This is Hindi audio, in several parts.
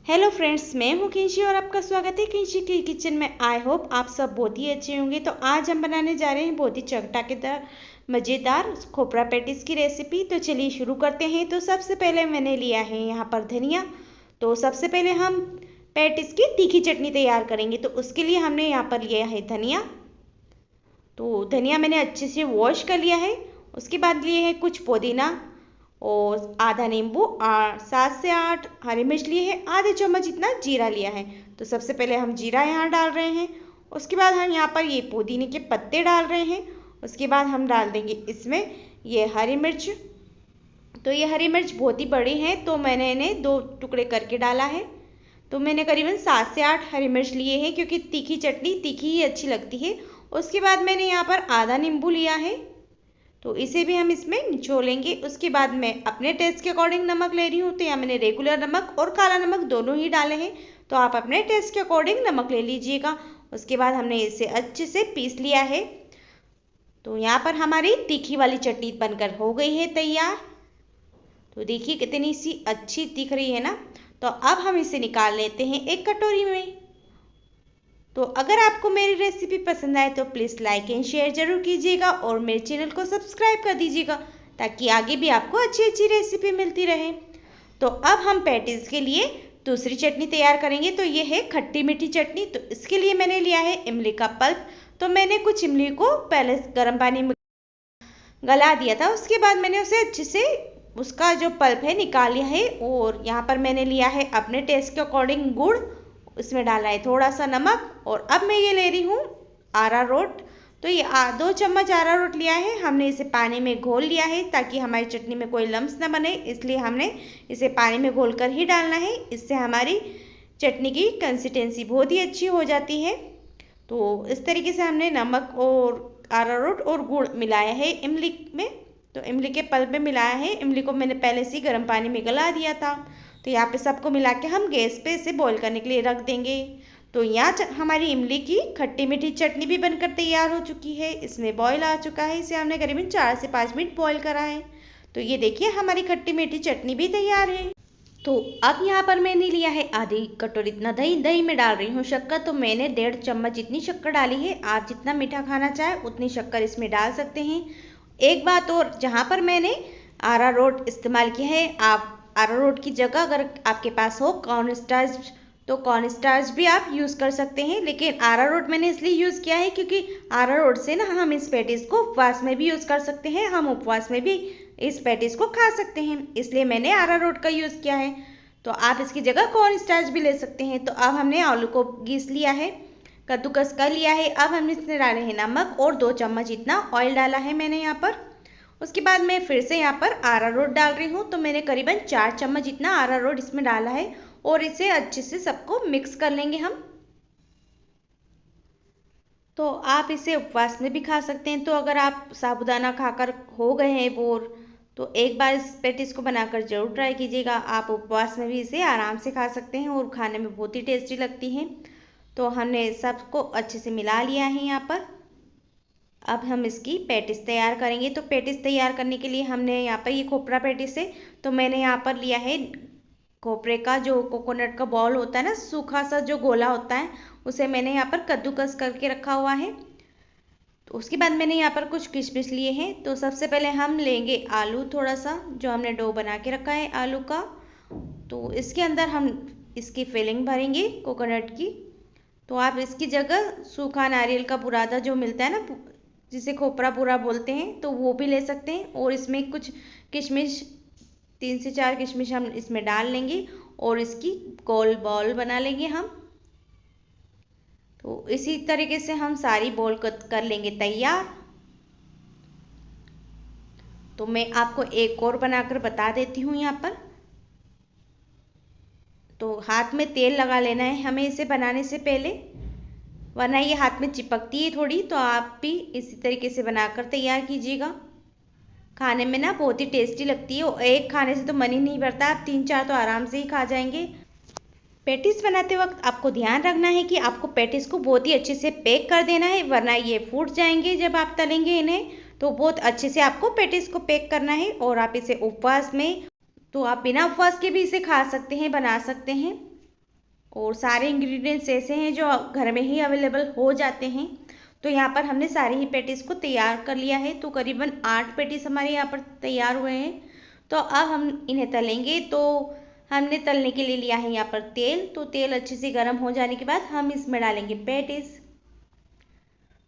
हेलो फ्रेंड्स, मैं हूँ किंशी और आपका स्वागत है किंशी की किचन में। आई होप आप सब बहुत ही अच्छे होंगे। तो आज हम बनाने जा रहे हैं बहुत ही चटपटेदार मज़ेदार खोपरा पैटीज की रेसिपी। तो चलिए शुरू करते हैं। तो सबसे पहले मैंने लिया है यहाँ पर धनिया। तो सबसे पहले हम पैटीज की तीखी चटनी तैयार करेंगे। तो उसके लिए हमने यहाँ पर लिया है धनिया। तो धनिया मैंने अच्छे से वॉश कर लिया है। उसके बाद लिए हैं कुछ पुदीना और आधा नींबू और 7 से 8 हरी मिर्च लिए हैं। आधे चम्मच इतना जीरा लिया है। तो सबसे पहले हम जीरा यहाँ डाल रहे हैं। उसके बाद हम यहाँ पर ये पुदीने के पत्ते डाल रहे हैं। उसके बाद हम डाल देंगे इसमें ये हरी मिर्च। तो ये हरी मिर्च बहुत ही बड़ी है, तो मैंने इन्हें 2 टुकड़े करके डाला है। तो मैंने करीबन 7 से 8 हरी मिर्च लिए हैं, क्योंकि तीखी चटनी तीखी ही अच्छी लगती है। उसके बाद मैंने यहाँ पर आधा नींबू लिया है, तो इसे भी हम इसमें निचोड़ेंगे। उसके बाद मैं अपने टेस्ट के अकॉर्डिंग नमक ले रही हूँ। तो यहाँ मैंने रेगुलर नमक और काला नमक दोनों ही डाले हैं, तो आप अपने टेस्ट के अकॉर्डिंग नमक ले लीजिएगा। उसके बाद हमने इसे अच्छे से पीस लिया है। तो यहाँ पर हमारी तीखी वाली चटनी बनकर हो गई है तैयार। तो देखिए कितनी सी अच्छी दिख रही है ना। तो अब हम इसे निकाल लेते हैं एक कटोरी में। तो अगर आपको मेरी रेसिपी पसंद आए तो प्लीज़ लाइक एंड शेयर जरूर कीजिएगा और मेरे चैनल को सब्सक्राइब कर दीजिएगा, ताकि आगे भी आपको अच्छी अच्छी रेसिपी मिलती रहे। तो अब हम पैटीज के लिए दूसरी चटनी तैयार करेंगे। तो ये है खट्टी मीठी चटनी। तो इसके लिए मैंने लिया है इमली का पल्प। तो मैंने कुछ इमली को पहले गर्म पानी में गला दिया था। उसके बाद मैंने उसे अच्छे से उसका जो पल्प है निकाल लिया है। और यहाँ पर मैंने लिया है अपने टेस्ट के अकॉर्डिंग गुड़। इसमें डाला है थोड़ा सा नमक। और अब मैं ये ले रही हूँ अरारोट। तो ये 2 चम्मच अरारोट लिया है। हमने इसे पानी में घोल लिया है, ताकि हमारी चटनी में कोई लम्स न बने, इसलिए हमने इसे पानी में घोल कर ही डालना है। इससे हमारी चटनी की कंसिस्टेंसी बहुत ही अच्छी हो जाती है। तो इस तरीके से हमने नमक और अरारोट और गुड़ मिलाया है इमली में। तो इमली के पल्प में मिलाया है। इमली को मैंने पहले से गर्म पानी में गला दिया था। तो यहाँ पे सबको मिला के हम गैस पे इसे बॉईल करने के लिए रख देंगे। तो यहाँ हमारी इमली की खट्टी मीठी चटनी भी बनकर तैयार हो चुकी है। इसमें बॉईल आ चुका है। इसे हमने करीबन 4 से 5 मिनट बॉईल करा है। तो ये देखिए हमारी खट्टी मीठी चटनी भी तैयार है। तो अब यहाँ पर मैंने लिया है आधी कटोरी इतना दही। दही में डाल रही हूँ शक्कर। तो मैंने 1.5 चम्मच इतनी शक्कर डाली है। आप जितना मीठा खाना चाहे उतनी शक्कर इसमें डाल सकते हैं। एक बात और, जहाँ पर मैंने अरारोट इस्तेमाल किया है, आप अरारोट की जगह अगर आपके पास हो कॉर्न स्टार्च, तो कॉर्न स्टार्च भी आप यूज़ कर सकते हैं। लेकिन अरारोट मैंने इसलिए यूज़ किया है क्योंकि अरारोट से ना हम इस पैटीज को उपवास में भी यूज़ कर सकते हैं। हम उपवास में भी इस पैटीज को खा सकते हैं, इसलिए मैंने अरारोट का यूज़ किया है। तो आप इसकी जगह कॉर्न स्टार्च भी ले सकते हैं। तो अब हमने आलू को घिस लिया है, कद्दूकस कर लिया है। अब हमने इसमें डाले हैं नमक और 2 चम्मच इतना ऑयल डाला है मैंने यहाँ पर। उसके बाद मैं फिर से यहाँ पर अरारोट डाल रही हूँ। तो मैंने करीबन 4 चम्मच इतना अरारोट इसमें डाला है और इसे अच्छे से सबको मिक्स कर लेंगे हम। तो आप इसे उपवास में भी खा सकते हैं। तो अगर आप साबूदाना खाकर हो गए हैं बोर, तो एक बार इस पैटीज को बनाकर जरूर ट्राई कीजिएगा। आप उपवास में भी इसे आराम से खा सकते हैं और खाने में बहुत ही टेस्टी लगती हैं। तो हमने सबको अच्छे से मिला लिया है यहाँ पर। अब हम इसकी पैटीज तैयार करेंगे। तो पैटीज तैयार करने के लिए हमने यहाँ पर ये खोपरा पैटीज है। तो मैंने यहाँ पर लिया है खोपरे का जो कोकोनट का बॉल होता है ना, सूखा सा जो गोला होता है, उसे मैंने यहाँ पर कद्दूकस करके रखा हुआ है। तो उसके बाद मैंने यहाँ पर कुछ किशमिश लिए हैं। तो सबसे पहले हम लेंगे आलू, थोड़ा सा जो हमने डो बना के रखा है आलू का। तो इसके अंदर हम इसकी फिलिंग भरेंगे कोकोनट की। तो आप इसकी जगह सूखा नारियल का बुरादा जो मिलता है ना, जिसे खोपरा पूरा बोलते हैं, तो वो भी ले सकते हैं। और इसमें कुछ किशमिश, 3 से 4 किशमिश हम इसमें डाल लेंगे और इसकी गोल बॉल बना लेंगे हम। तो इसी तरीके से हम सारी बॉल कर लेंगे तैयार। तो मैं आपको एक और बनाकर बता देती हूँ यहाँ पर। तो हाथ में तेल लगा लेना है हमें इसे बनाने से पहले, वरना ये हाथ में चिपकती है थोड़ी। तो आप भी इसी तरीके से बनाकर तैयार कीजिएगा। खाने में ना बहुत ही टेस्टी लगती है और एक खाने से तो मन ही नहीं भरता, आप 3-4 तो आराम से ही खा जाएंगे। पैटीज बनाते वक्त आपको ध्यान रखना है कि आपको पैटीज को बहुत ही अच्छे से पैक कर देना है, वरना ये फूट जाएंगे जब आप तलेंगे इन्हें। तो बहुत अच्छे से आपको पैटीज को पैक करना है। और आप इसे उपवास में, तो आप बिना उपवास के भी इसे खा सकते हैं, बना सकते हैं। और सारे इंग्रेडिएंट्स ऐसे हैं जो घर में ही अवेलेबल हो जाते हैं। तो यहाँ पर हमने सारी ही पैटीज़ को तैयार कर लिया है। तो करीबन 8 पैटीज़ हमारे यहाँ पर तैयार हुए हैं। तो अब हम इन्हें तलेंगे। तो हमने तलने के लिए लिया है यहाँ पर तेल। तो तेल अच्छे से गर्म हो जाने के बाद हम इसमें डालेंगे पैटीज़।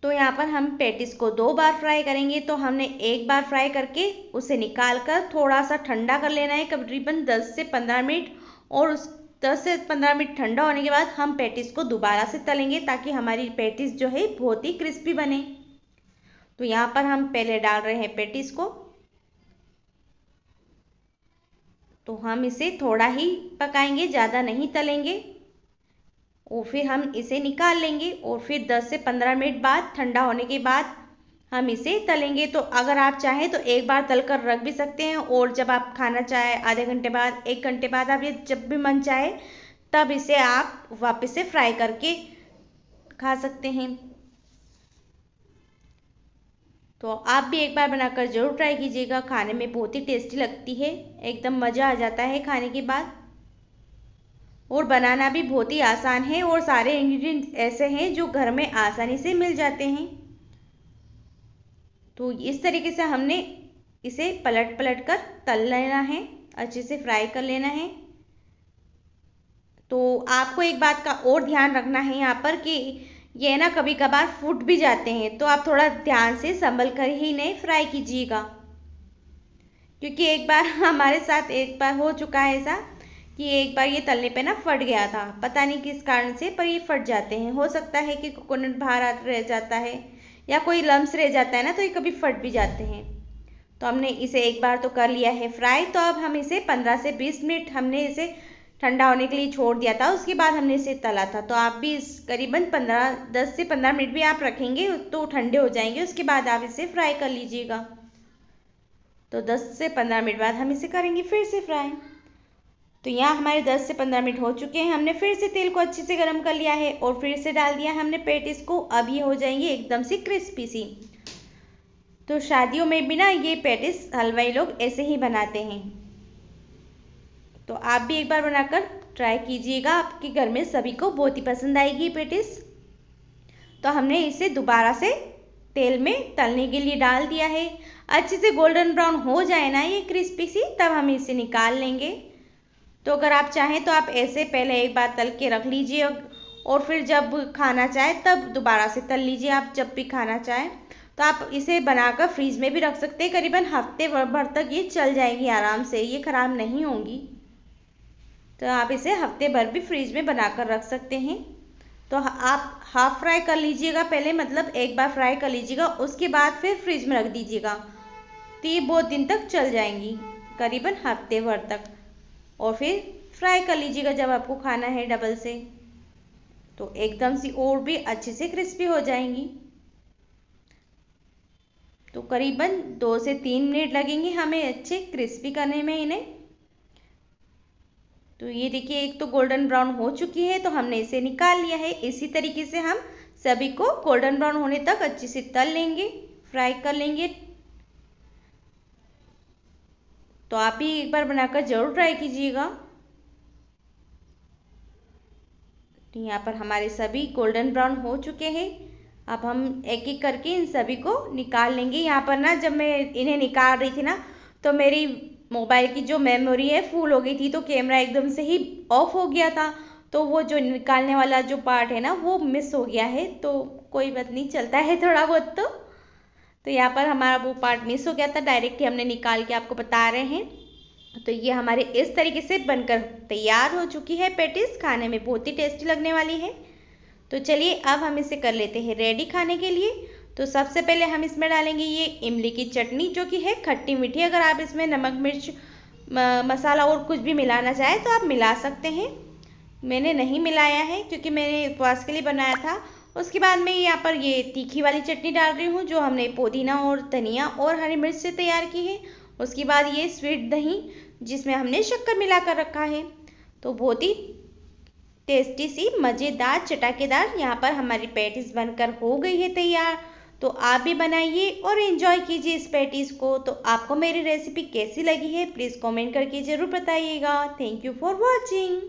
तो यहाँ पर हम पैटीज़ को 2 बार फ्राई करेंगे। तो हमने एक बार फ्राई करके उसे निकाल कर थोड़ा सा ठंडा कर लेना है, करीबन 10 से 15 मिनट। और उस 10 से 15 मिनट ठंडा होने के बाद हम पैटीज़ को दोबारा से तलेंगे, ताकि हमारी पैटीज़ जो है बहुत ही क्रिस्पी बने। तो यहाँ पर हम पहले डाल रहे हैं पैटीज़ को। तो हम इसे थोड़ा ही पकाएंगे, ज़्यादा नहीं तलेंगे। और फिर हम इसे निकाल लेंगे और फिर 10 से 15 मिनट बाद ठंडा होने के बाद हम इसे तलेंगे। तो अगर आप चाहें तो एक बार तल कर रख भी सकते हैं, और जब आप खाना चाहें आधे घंटे बाद, 1 घंटे बाद, आप ये जब भी मन चाहे तब इसे आप वापस से फ्राई करके खा सकते हैं। तो आप भी एक बार बनाकर ज़रूर ट्राई कीजिएगा, खाने में बहुत ही टेस्टी लगती है, एकदम मज़ा आ जाता है खाने के बाद। और बनाना भी बहुत ही आसान है, और सारे इंग्रेडिएंट्स ऐसे हैं जो घर में आसानी से मिल जाते हैं। तो इस तरीके से हमने इसे पलट पलट कर तल लेना है, अच्छे से फ्राई कर लेना है। तो आपको एक बात का और ध्यान रखना है यहाँ पर कि ये ना कभी कभार फूट भी जाते हैं, तो आप थोड़ा ध्यान से संभल कर ही इन्हें फ्राई कीजिएगा। क्योंकि एक बार हमारे साथ एक बार हो चुका है ऐसा कि एक बार ये तलने पे ना फट गया था, पता नहीं किस कारण से, पर ये फट जाते हैं। हो सकता है कि कोकोनट बाहर रह जाता है या कोई लम्स रह जाता है ना, तो ये कभी फट भी जाते हैं। तो हमने इसे एक बार तो कर लिया है फ्राई। तो अब हम इसे 15 से 20 मिनट हमने इसे ठंडा होने के लिए छोड़ दिया था, उसके बाद हमने इसे तला था। तो आप भी इस करीबन 10 से 15 मिनट भी आप रखेंगे तो ठंडे हो जाएंगे, उसके बाद आप इसे फ्राई कर लीजिएगा। तो 10 से 15 मिनट बाद हम इसे करेंगे फिर से फ्राई। तो यहाँ हमारे 10 से 15 मिनट हो चुके हैं। हमने फिर से तेल को अच्छे से गर्म कर लिया है और फिर से डाल दिया हमने पैटीज़ को। अब ये हो जाएंगे एकदम से क्रिस्पी सी। तो शादियों में भी ना ये पैटीज़ हलवाई लोग ऐसे ही बनाते हैं। तो आप भी एक बार बनाकर ट्राई कीजिएगा, आपके घर में सभी को बहुत ही पसंद आएगी पैटीज़। तो हमने इसे दोबारा से तेल में तलने के लिए डाल दिया है। अच्छे से गोल्डन ब्राउन हो जाए ना ये क्रिस्पी सी, तब हम इसे निकाल लेंगे। तो अगर आप चाहें तो आप ऐसे पहले एक बार तल के रख लीजिए, और फिर जब खाना चाहे तब दोबारा से तल लीजिए। आप जब भी खाना चाहें तो आप इसे बनाकर फ्रीज में भी रख सकते हैं, करीबन हफ्ते भर तक ये चल जाएगी आराम से, ये ख़राब नहीं होंगी। तो आप इसे हफ्ते भर भी फ्रीज में बनाकर रख सकते हैं। तो आप हाफ फ्राई कर लीजिएगा पहले, मतलब एक बार फ्राई कर लीजिएगा, उसके बाद फिर फ्रिज में रख दीजिएगा। तो ये बहुत दिन तक चल जाएंगी, करीबन हफ्ते भर तक। और फिर फ्राई कर लीजिएगा जब आपको खाना है डबल से, तो एकदम से और भी अच्छे से क्रिस्पी हो जाएंगी। तो करीबन 2 से 3 मिनट लगेंगे हमें अच्छे क्रिस्पी करने में इन्हें। तो ये देखिए एक तो गोल्डन ब्राउन हो चुकी है, तो हमने इसे निकाल लिया है। इसी तरीके से हम सभी को गोल्डन ब्राउन होने तक अच्छे से तल लेंगे, फ्राई कर लेंगे। तो आप भी एक बार बनाकर जरूर ट्राई कीजिएगा। तो यहाँ पर हमारे सभी गोल्डन ब्राउन हो चुके हैं। अब हम एक एक करके इन सभी को निकाल लेंगे। यहाँ पर ना जब मैं इन्हें निकाल रही थी ना, तो मेरी मोबाइल की जो मेमोरी है फुल हो गई थी, तो कैमरा एकदम से ही ऑफ हो गया था। तो वो जो निकालने वाला जो पार्ट है ना वो मिस हो गया है। तो कोई बात नहीं, चलता है थोड़ा बहुत। तो यहाँ पर हमारा वो पार्ट मिस हो गया था, डायरेक्ट ही हमने निकाल के आपको बता रहे हैं। तो ये हमारे इस तरीके से बनकर तैयार हो चुकी है पैटीज़, खाने में बहुत ही टेस्टी लगने वाली है। तो चलिए अब हम इसे कर लेते हैं रेडी खाने के लिए। तो सबसे पहले हम इसमें डालेंगे ये इमली की चटनी, जो कि है खट्टी मीठी। अगर आप इसमें नमक मिर्च मसाला और कुछ भी मिलाना चाहे तो आप मिला सकते हैं। मैंने नहीं मिलाया है क्योंकि मैंने उपवास के लिए बनाया था। उसके बाद मैं यहाँ पर ये तीखी वाली चटनी डाल रही हूँ, जो हमने पुदीना और धनिया और हरी मिर्च से तैयार की है। उसके बाद ये स्वीट दही, जिसमें हमने शक्कर मिला कर रखा है। तो बहुत ही टेस्टी सी मज़ेदार चटाकेदार यहाँ पर हमारी पैटीज़ बनकर हो गई है तैयार। तो आप भी बनाइए और एंजॉय कीजिए इस पैटीज़ को। तो आपको मेरी रेसिपी कैसी लगी है प्लीज़ कमेंट करके ज़रूर बताइएगा। Thank you for watching.